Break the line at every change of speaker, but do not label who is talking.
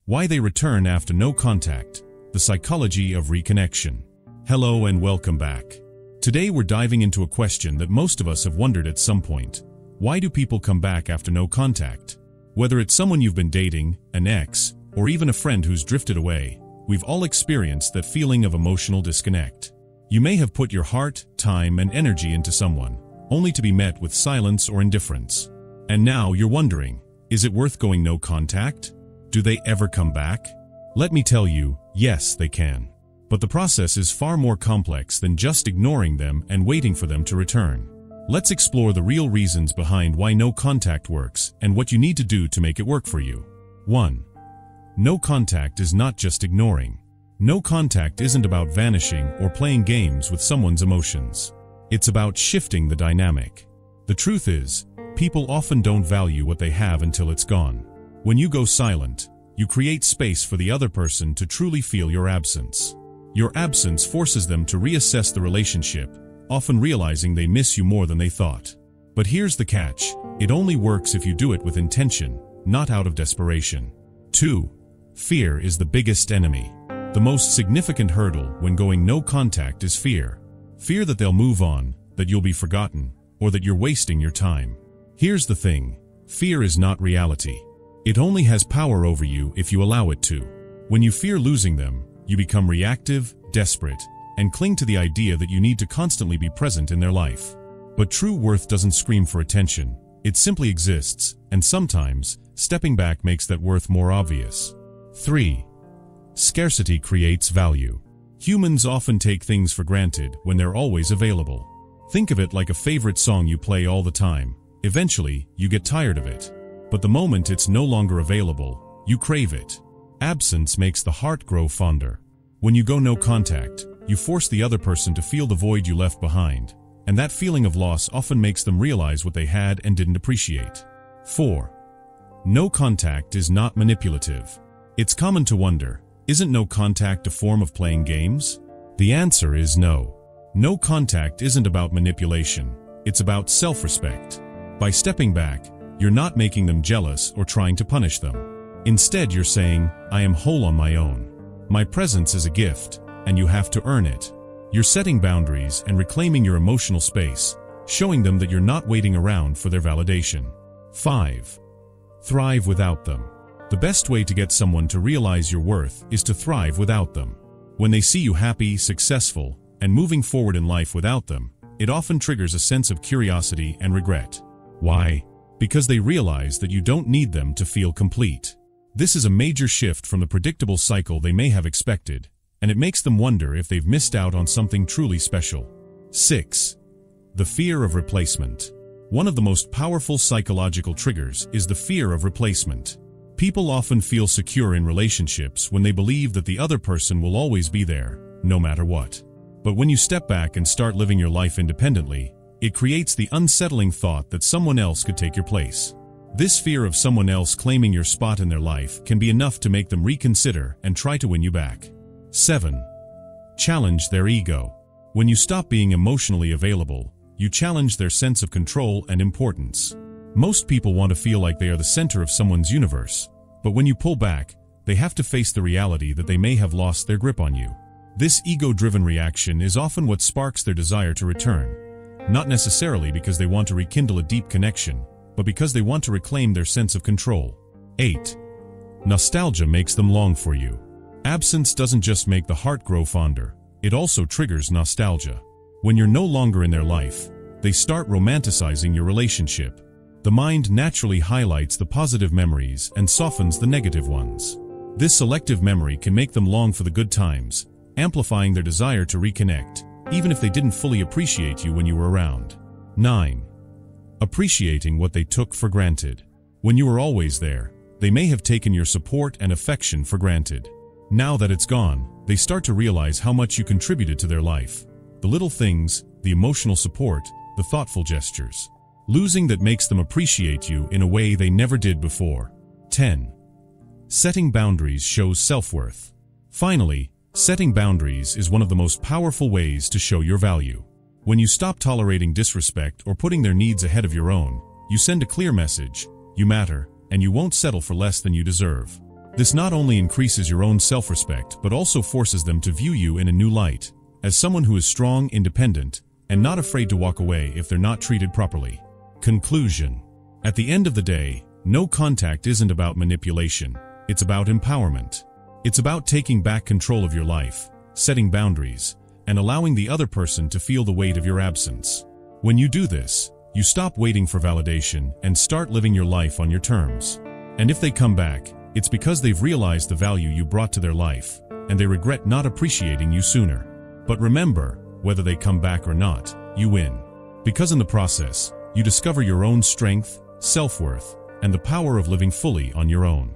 Why they return after no contact. The psychology of reconnection. Hello and welcome back. Today we're diving into a question that most of us have wondered at some point. Why do people come back after no contact? Whether it's someone you've been dating, an ex, or even a friend who's drifted away, we've all experienced that feeling of emotional disconnect. You may have put your heart, time, and energy into someone, only to be met with silence or indifference. And now you're wondering, is it worth going no contact? Do they ever come back? Let me tell you, yes, they can. But the process is far more complex than just ignoring them and waiting for them to return. Let's explore the real reasons behind why no contact works and what you need to do to make it work for you. 1. No contact is not just ignoring. No contact isn't about vanishing or playing games with someone's emotions. It's about shifting the dynamic. The truth is, people often don't value what they have until it's gone. When you go silent, you create space for the other person to truly feel your absence. Your absence forces them to reassess the relationship, often realizing they miss you more than they thought. But here's the catch: it only works if you do it with intention, not out of desperation. 2. Fear is the biggest enemy. The most significant hurdle when going no contact is fear. Fear that they'll move on, that you'll be forgotten, or that you're wasting your time. Here's the thing: fear is not reality. It only has power over you if you allow it to. When you fear losing them, you become reactive, desperate, and cling to the idea that you need to constantly be present in their life. But true worth doesn't scream for attention. It simply exists, and sometimes, stepping back makes that worth more obvious. 3. Scarcity creates value. Humans often take things for granted when they're always available. Think of it like a favorite song you play all the time. Eventually, you get tired of it. But the moment it's no longer available, you crave it. Absence makes the heart grow fonder. When you go no contact, you force the other person to feel the void you left behind, and that feeling of loss often makes them realize what they had and didn't appreciate. 4. No contact is not manipulative. It's common to wonder, isn't no contact a form of playing games? The answer is no. No contact isn't about manipulation. It's about self-respect. By stepping back, you're not making them jealous or trying to punish them. Instead, you're saying, I am whole on my own. My presence is a gift, and you have to earn it. You're setting boundaries and reclaiming your emotional space, showing them that you're not waiting around for their validation. 5. Thrive without them. The best way to get someone to realize your worth is to thrive without them. When they see you happy, successful, and moving forward in life without them, it often triggers a sense of curiosity and regret. Why? Because they realize that you don't need them to feel complete. This is a major shift from the predictable cycle they may have expected, and it makes them wonder if they've missed out on something truly special. 6. The fear of replacement. One of the most powerful psychological triggers is the fear of replacement. People often feel secure in relationships when they believe that the other person will always be there, no matter what. But when you step back and start living your life independently, it creates the unsettling thought that someone else could take your place. This fear of someone else claiming your spot in their life can be enough to make them reconsider and try to win you back. 7. Challenge their ego. When you stop being emotionally available, you challenge their sense of control and importance. Most people want to feel like they are the center of someone's universe, but when you pull back, they have to face the reality that they may have lost their grip on you. This ego-driven reaction is often what sparks their desire to return. Not necessarily because they want to rekindle a deep connection, but because they want to reclaim their sense of control. 8. Nostalgia makes them long for you. Absence doesn't just make the heart grow fonder, it also triggers nostalgia. When you're no longer in their life, they start romanticizing your relationship. The mind naturally highlights the positive memories and softens the negative ones. This selective memory can make them long for the good times, amplifying their desire to reconnect, even if they didn't fully appreciate you when you were around. 9. Appreciating what they took for granted. When you were always there, they may have taken your support and affection for granted. Now that it's gone, they start to realize how much you contributed to their life. The little things, the emotional support, the thoughtful gestures. Losing that makes them appreciate you in a way they never did before. 10. Setting boundaries shows self-worth. Finally, setting boundaries is one of the most powerful ways to show your value. When you stop tolerating disrespect or putting their needs ahead of your own, you send a clear message: you matter, and you won't settle for less than you deserve. This not only increases your own self-respect, but also forces them to view you in a new light, as someone who is strong, independent, and not afraid to walk away if they're not treated properly. Conclusion. At the end of the day, no contact isn't about manipulation, it's about empowerment. It's about taking back control of your life, setting boundaries, and allowing the other person to feel the weight of your absence. When you do this, you stop waiting for validation and start living your life on your terms. And if they come back, it's because they've realized the value you brought to their life, and they regret not appreciating you sooner. But remember, whether they come back or not, you win. Because in the process, you discover your own strength, self-worth, and the power of living fully on your own.